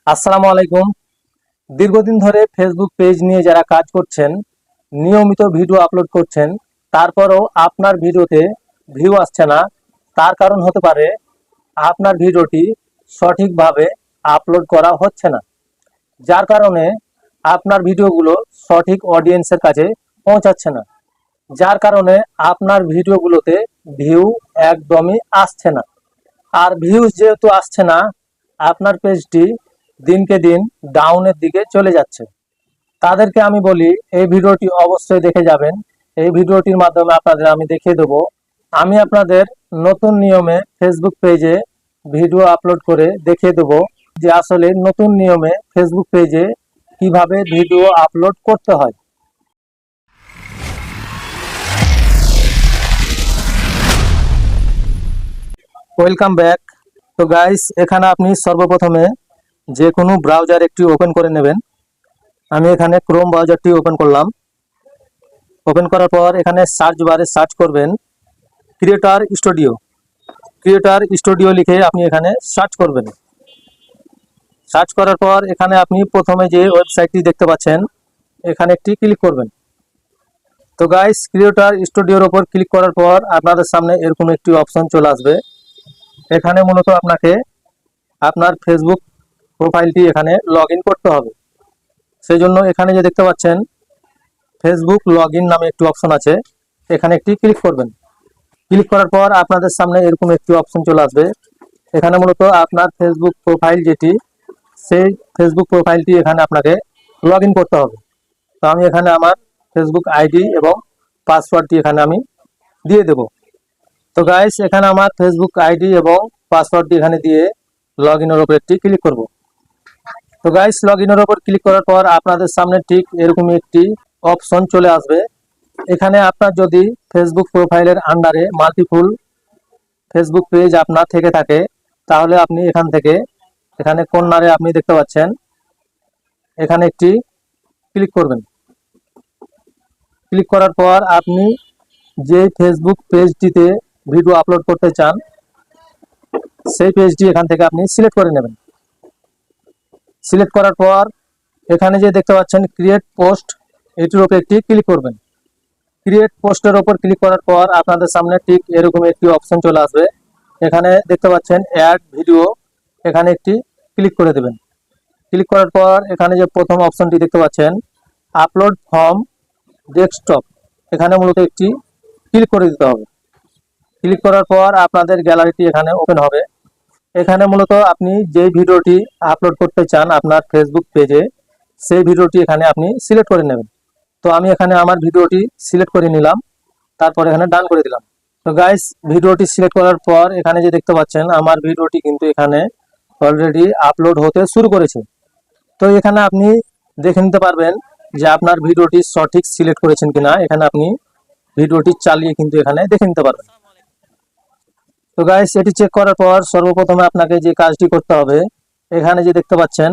আসসালামু আলাইকুম। দীর্ঘদিন ধরে ফেসবুক পেজ নিয়ে যারা কাজ করছেন, নিয়মিত ভিডিও আপলোড করছেন, তারপরও আপনার ভিডিওতে ভিউ আসছে না, তার কারণ হতে পারে আপনার ভিডিওটি সঠিকভাবে আপলোড করা হচ্ছে না, যার কারণে আপনার ভিডিওগুলো সঠিক অডিয়েন্সের কাছে পৌঁছাচ্ছে না, যার কারণে আপনার ভিডিওগুলোতে ভিউ একদমই আসছে না। আর ভিউজ যেহেতু আসছে না, আপনার পেজটি দিনকে দিন ডাউনের দিকে চলে যাচ্ছে। তাদেরকে আমি বলি এই ভিডিওটি অবশ্যই দেখে যাবেন। এই ভিডিওটির মাধ্যমে আপনাদের আমি দেখিয়ে দেবো, আমি আপনাদের নতুন নিয়মে ফেসবুক পেজে ভিডিও আপলোড করে দেখিয়ে দেবো যে আসলে নতুন নিয়মে ফেসবুক পেজে কিভাবে ভিডিও আপলোড করতে হয়। Welcome back. তো গাইস, এখানে আপনি সর্বপ্রথমে যে কোনো ব্রাউজার একটি ওপেন করে নেবেন। আমি এখানে ক্রোম ব্রাউজারটি ওপেন করলাম। ওপেন করার পর এখানে সার্চ বারে সার্চ করবেন ক্রিয়েটর স্টুডিও। ক্রিয়েটর স্টুডিও লিখে আপনি এখানে সার্চ করবেন। সার্চ করার পর এখানে আপনি প্রথমে যে ওয়েবসাইটটি দেখতে পাচ্ছেন, এখানে একটি ক্লিক করবেন। তো গাইস, ক্রিয়েটর স্টুডিওর ওপর ক্লিক করার পর আপনাদের সামনে এরকম একটি অপশন চলে আসবে। এখানে মূলত আপনাকে আপনার ফেসবুক প্রোফাইলটি এখানে লগ ইন করতে হবে। সেই জন্য এখানে যে দেখতে পাচ্ছেন ফেসবুক লগ ইন নামে একটি অপশন আছে, এখানে একটি ক্লিক করবেন। ক্লিক করার পর আপনাদের সামনে এরকম একটি অপশন চলে আসবে। এখানে মূলত আপনার ফেসবুক প্রোফাইল যেটি, সেই ফেসবুক প্রোফাইলটি এখানে আপনাকে লগ ইন করতে হবে। তো আমি এখানে আমার ফেসবুক আইডি এবং পাসওয়ার্ডটি এখানে আমি দিয়ে দেব। তো গাইস, এখানে আমার ফেসবুক আইডি এবং পাসওয়ার্ডটি এখানে দিয়ে লগ ইনের ওপর একটি ক্লিক করব। তো গাইস, লগ ইনের ওপর ক্লিক করার পর আপনাদের সামনে ঠিক এরকমই একটি অপশন চলে আসবে। এখানে আপনার যদি ফেসবুক প্রোফাইলের আন্ডারে মাল্টিপুল ফেসবুক পেজ আপনার থেকে থাকে, তাহলে আপনি এখান থেকে এখানে কর্নারে আপনি দেখতে পাচ্ছেন, এখানে একটি ক্লিক করবেন। ক্লিক করার পর আপনি যে ফেসবুক পেজটিতে ভিডিও আপলোড করতে চান, সেই পেজটি এখান থেকে আপনি সিলেক্ট করে নেবেন। সিলেক্ট করার পর এখানে যে দেখতে পাচ্ছেন ক্রিয়েট পোস্ট, এটির উপর একটি ক্লিক করবেন। ক্রিয়েট পোস্টের ওপর ক্লিক করার পর আপনাদের সামনে ঠিক এরকম একটি অপশন চলে আসবে। এখানে দেখতে পাচ্ছেন অ্যাড ভিডিও, এখানে একটি ক্লিক করে দেবেন। ক্লিক করার পর এখানে যে প্রথম অপশনটি দেখতে পাচ্ছেন আপলোড ফ্রম ডেস্কটপ, এখানে মূলত একটি ক্লিক করে দিতে হবে। ক্লিক করার পর আপনাদের গ্যালারিটি এখানে ওপেন হবে। এখানে মূলত আপনি যে ভিডিওটি আপলোড করতে চান আপনার ফেসবুক পেজে, সেই ভিডিওটি এখানে আপনি সিলেক্ট করে নেবেন। তো আমি এখানে আমার ভিডিওটি সিলেক্ট করে নিলাম, তারপর এখানে ডান করে দিলাম। তো গাইস, ভিডিওটি সিলেক্ট করার পর এখানে যে দেখতে পাচ্ছেন আমার ভিডিওটি কিন্তু এখানে অলরেডি আপলোড হতে শুরু করেছে। তো এখানে আপনি দেখে নিতে পারবেন যে আপনার ভিডিওটি সঠিক সিলেক্ট করেছেন কিনা। এখানে আপনি ভিডিওটি চালিয়ে কিন্তু এখানে দেখে নিতে পারবেন। তো গাইস, এটি চেক করার পর সর্বপ্রথমে আপনাকে যে কাজটি করতে হবে, এখানে যে দেখতে পাচ্ছেন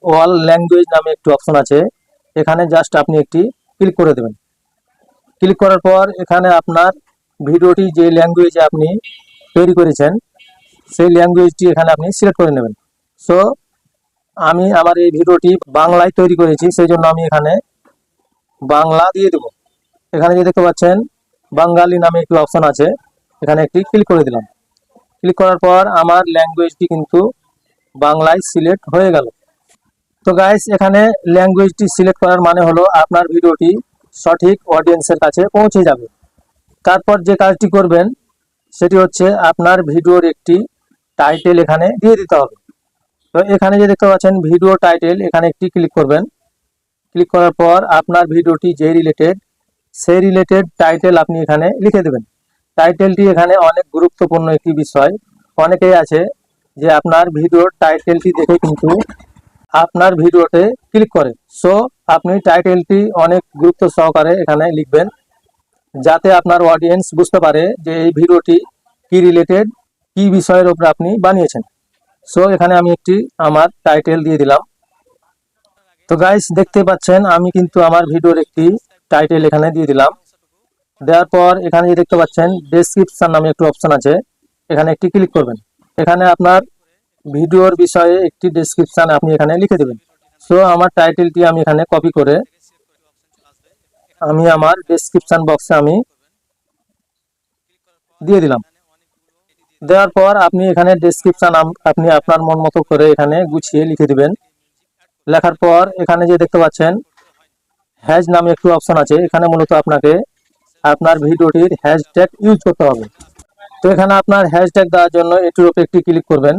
অল ল্যাঙ্গুয়েজ নামে একটি অপশন আছে, এখানে জাস্ট আপনি একটি ক্লিক করে দেবেন। ক্লিক করার পর এখানে আপনার ভিডিওটি যে ল্যাঙ্গুয়েজে আপনি তৈরি করেছেন, সেই ল্যাঙ্গুয়েজটি এখানে আপনি সিলেক্ট করে নেবেন। সো আমি আমার এই ভিডিওটি বাংলায় তৈরি করেছি, সেই জন্য আমি এখানে বাংলা দিয়ে দেব। এখানে যে দেখতে পাচ্ছেন বাঙালি নামে একটি অপশন আছে, এখানে একটি ক্লিক করে দিলাম। ক্লিক করার পর আমার ল্যাঙ্গুয়েজটি কিন্তু বাংলায় সিলেক্ট হয়ে গেল। তো গাইস, এখানে ল্যাঙ্গুয়েজটি সিলেক্ট করার মানে হলো আপনার ভিডিওটি সঠিক অডিয়েন্সের কাছে পৌঁছে যাবে। তারপর যে কাজটি করবেন সেটি হচ্ছে আপনার ভিডিওর একটি টাইটেল এখানে দিয়ে দিতে হবে। তো এখানে যে দেখতে পাচ্ছেন ভিডিও টাইটেল, এখানে একটি ক্লিক করবেন। ক্লিক করার পর আপনার ভিডিওটি যে রিলেটেড, সেই রিলেটেড টাইটেল আপনি এখানে লিখে দেবেন। টাইটেলটি এখানে অনেক গুরুত্বপূর্ণ একটি বিষয়। অনেকেই আছে যে আপনার ভিডিওর টাইটেলটি দেখে কিন্তু আপনার ভিডিওতে ক্লিক করে। সো আপনি টাইটেলটি অনেক গুরুত্ব সহকারে এখানে লিখবেন, যাতে আপনার অডিয়েন্স বুঝতে পারে যে এই ভিডিওটি কি রিলেটেড, কি বিষয়ের উপর আপনি বানিয়েছেন। সো এখানে আমি একটি আমার টাইটেল দিয়ে দিলাম। তো গাইস, দেখতে পাচ্ছেন আমি কিন্তু আমার ভিডিওর একটি টাইটেল এখানে দিয়ে দিলাম। দেওয়ার পর এখানে যে দেখতে পাচ্ছেন ডেসক্রিপশন নামে একটি অপশন আছে, এখানে একটি ক্লিক করবেন। এখানে আপনার ভিডিওর বিষয়ে একটি ডেসক্রিপশন আপনি এখানে লিখে দেবেন। সো আমার টাইটেলটি আমি এখানে কপি করে আমি আমার ডেসক্রিপশন বক্সে আমি দিয়ে দিলাম। দেওয়ার পর আপনি এখানে ডেসক্রিপশন আপনি আপনার মন মতো করে এখানে গুছিয়ে লিখে দিবেন। লেখার পর এখানে যে দেখতে পাচ্ছেন হ্যাশ নামে একটু অপশন আছে, এখানে মূলত আপনাকে আপনার ভিডিওটির হ্যাশট্যাগ ইউজ করতে হবে। তো এখানে আপনার হ্যাশট্যাগ দেওয়ার জন্য এটির উপর একটি ক্লিক করবেন।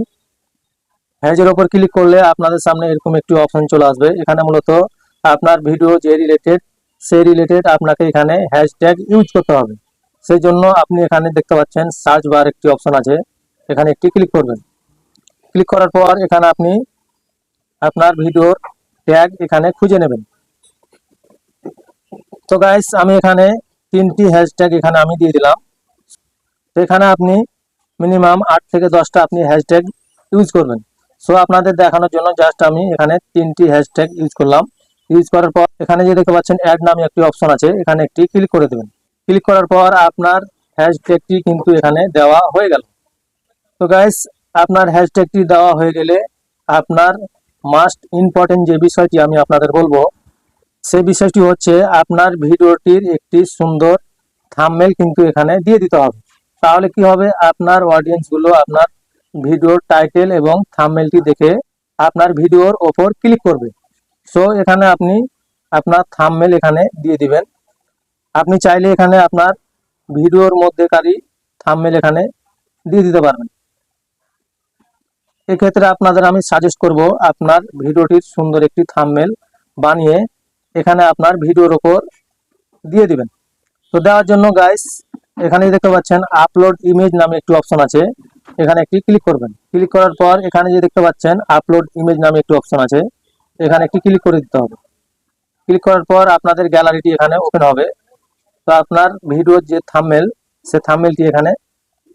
হ্যাশের উপর ক্লিক করলে আপনাদের সামনে এরকম একটি অপশন চলে আসবে। এখানে মূলত আপনার ভিডিও যে রিলেটেড সেই রিলেটেড আপনাকে এখানে হ্যাশট্যাগ ইউজ করতে হবে। সেই জন্য আপনি এখানে দেখতে পাচ্ছেন সার্চ বার একটি অপশন আছে, এখানে একটি ক্লিক করবেন। ক্লিক করার পর এখানে আপনি আপনার ভিডিওর ট্যাগ এখানে খুঁজে নেবেন। তো গাইস আমি এখানে 3টি হ্যাশট্যাগ এখানে আমি দিয়ে দিলাম। তো এখানে আপনি মিনিমাম 8 থেকে 10টা আপনি হ্যাশট্যাগ ইউজ করবেন। সো আপনাদের দেখানোর জন্য জাস্ট আমি এখানে 3টি হ্যাশট্যাগ ইউজ করলাম। ইউজ করার পর এখানে যে দেখতে পাচ্ছেন অ্যাড নামে একটি অপশন আছে, এখানে একটি ক্লিক করে দেবেন। ক্লিক করার পর আপনার হ্যাশট্যাগটি কিন্তু এখানে দেওয়া হয়ে গেল। তো গাইস আপনার হ্যাশট্যাগটি দেওয়া হয়ে গেলে আপনার মাস্ট ইম্পর্টেন্ট যে বিষয়টি আমি আপনাদের বলবো, সেই বিষয়টি হচ্ছে আপনার ভিডিওটির একটি সুন্দর থাম্বনেল কিন্তু এখানে দিয়ে দিতে হবে। তাহলে কি হবে, আপনার অডিয়েন্স গুলো আপনার ভিডিওর টাইটেল এবং থাম্বনেলটি দেখে আপনার ভিডিওর ওপর ক্লিক করবে। সো এখানে আপনি আপনার থাম্বনেল এখানে দিয়ে দিবেন। আপনি চাইলে এখানে আপনার ভিডিওর মধ্যেকারই থাম্বনেল এখানে দিয়ে দিতে পারবেন। এক্ষেত্রে আপনাদের আমি সাজেস্ট করব আপনার ভিডিওটির সুন্দর একটি থাম্বনেল বানিয়ে এখানে আপনার ভিডিওর ওপর দিয়ে দিবেন। তো দেওয়ার জন্য গাইস এখানে দেখতে পাচ্ছেন আপলোড ইমেজ নামে একটি অপশন আছে, এখানে একটি ক্লিক করবেন। ক্লিক করার পর এখানে যে দেখতে পাচ্ছেন আপলোড ইমেজ নামে একটি অপশন আছে, এখানে একটি ক্লিক করে দিতে হবে। ক্লিক করার পর আপনাদের গ্যালারিটি এখানে ওপেন হবে। তো আপনার ভিডিওর যে থাম্বনেল সে থাম্বনেলটি এখানে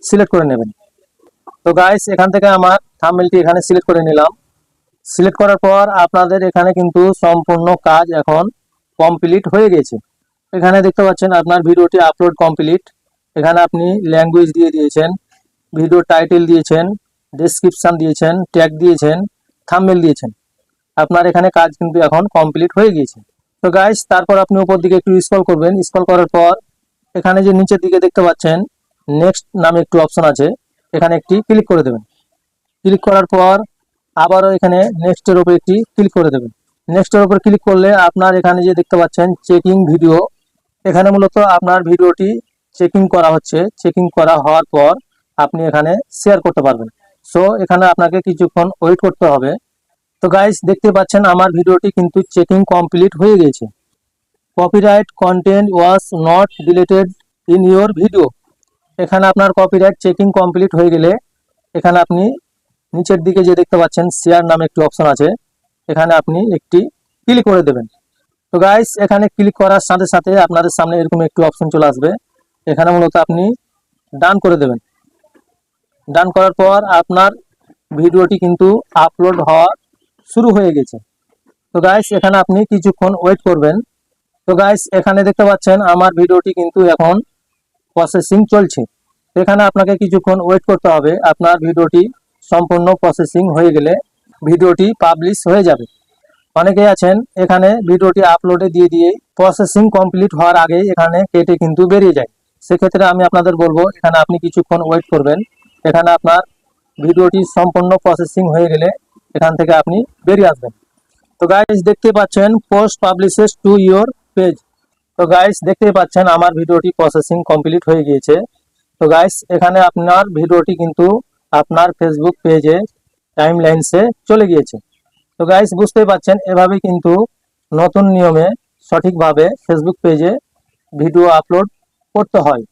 সিলেক্ট করে নেবেন। তো গাইস এখান থেকে আমার থাম্বনেলটি এখানে সিলেক্ট করে নিলাম। সিলেক্ট করার পর আপনাদের এখানে কিন্তু সম্পূর্ণ কাজ এখন কমপ্লিট হয়ে গেছে। এখানে দেখতে পাচ্ছেন আপনার ভিডিওটি আপলোড কমপ্লিট। এখানে আপনি ল্যাঙ্গুয়েজ দিয়ে দিয়েছেন, ভিডিও টাইটেল দিয়েছেন, ডেসক্রিপশন দিয়েছেন, ট্যাগ দিয়েছেন, থাম্বনেল দিয়েছেন। আপনার এখানে কাজ কিন্তু এখন কমপ্লিট হয়ে গিয়েছে। তো গাইস তারপর আপনি উপর দিকে একটু স্ক্রল করবেন। স্ক্রল করার পর এখানে যে নিচের দিকে দেখতে পাচ্ছেন নেক্সট নামে একটু অপশন আছে, এখানে একটি ক্লিক করে দেবেন। ক্লিক করার পর আবারও এখানে নেক্সটের উপর একটি ক্লিক করে দেবেন। নেক্সটের উপর ক্লিক করলে আপনার এখানে যে দেখতে পাচ্ছেন চেকিং ভিডিও, এখানে মূলত আপনার ভিডিওটি চেকিং করা হচ্ছে। চেকিং করা হওয়ার পর আপনি এখানে শেয়ার করতে পারবেন। সো এখানে আপনাকে কিছুক্ষণ ওয়েট করতে হবে। তো গাইস দেখতে পাচ্ছেন আমার ভিডিওটি কিন্তু চেকিং কমপ্লিট হয়ে গেছে। Copyright content was not deleted in your video, এখানে আপনার কপিরাইট চেকিং কমপ্লিট হয়ে গেলে এখানে আপনি নিচের দিকে যে দেখতে পাচ্ছেন শেয়ার নামে একটি অপশন আছে, এখানে আপনি একটি ক্লিক করে দেবেন। তো গাইস এখানে ক্লিক করার সাথে সাথে আপনাদের সামনে এরকম একটি অপশন চলে আসবে, এখানে মূলত আপনি ডান করে দেবেন। ডান করার পর আপনার ভিডিওটি কিন্তু আপলোড হওয়া শুরু হয়ে গেছে। তো গাইস এখানে আপনি কিছুক্ষণ ওয়েট করবেন। তো গাইস এখানে দেখতে পাচ্ছেন আমার ভিডিওটি কিন্তু এখন প্রসেসিং চলছে। এখানে আপনাকে কিছুক্ষণ ওয়েট করতে হবে। আপনার ভিডিওটি সম্পূর্ণ প্রসেসিং হয়ে গেলে ভিডিওটি পাবলিশ হয়ে যাবে। অনেকেই আছেন এখানে ভিডিওটি আপলোডে দিয়ে দিয়ে প্রসেসিং কমপ্লিট হওয়ার আগেই এখানে কেটে কিন্তু বেরিয়ে যায়। সেক্ষেত্রে আমি আপনাদের বলবো এখানে আপনি কিছুক্ষণ ওয়েট করবেন। এখানে আপনার ভিডিওটি সম্পূর্ণ প্রসেসিং হয়ে গেলে এখান থেকে আপনি বেরিয়ে আসবেন। তো গাইস দেখতে পাচ্ছেন পোস্ট পাবলিশেস টু ইওর পেজ। তো গাইস দেখতে পাচ্ছেন আমার ভিডিওটি প্রসেসিং কমপ্লিট হয়ে গিয়েছে। তো গাইস এখানে আপনার ভিডিওটি কিন্তু আপনার ফেসবুক পেজে টাইমলাইনসে চলে গিয়েছে। তো গাইস বুঝতেই পাচ্ছেন এভাবে কিন্তু নতুন নিয়মে সঠিকভাবে ফেসবুক পেজে ভিডিও আপলোড করতে হয়।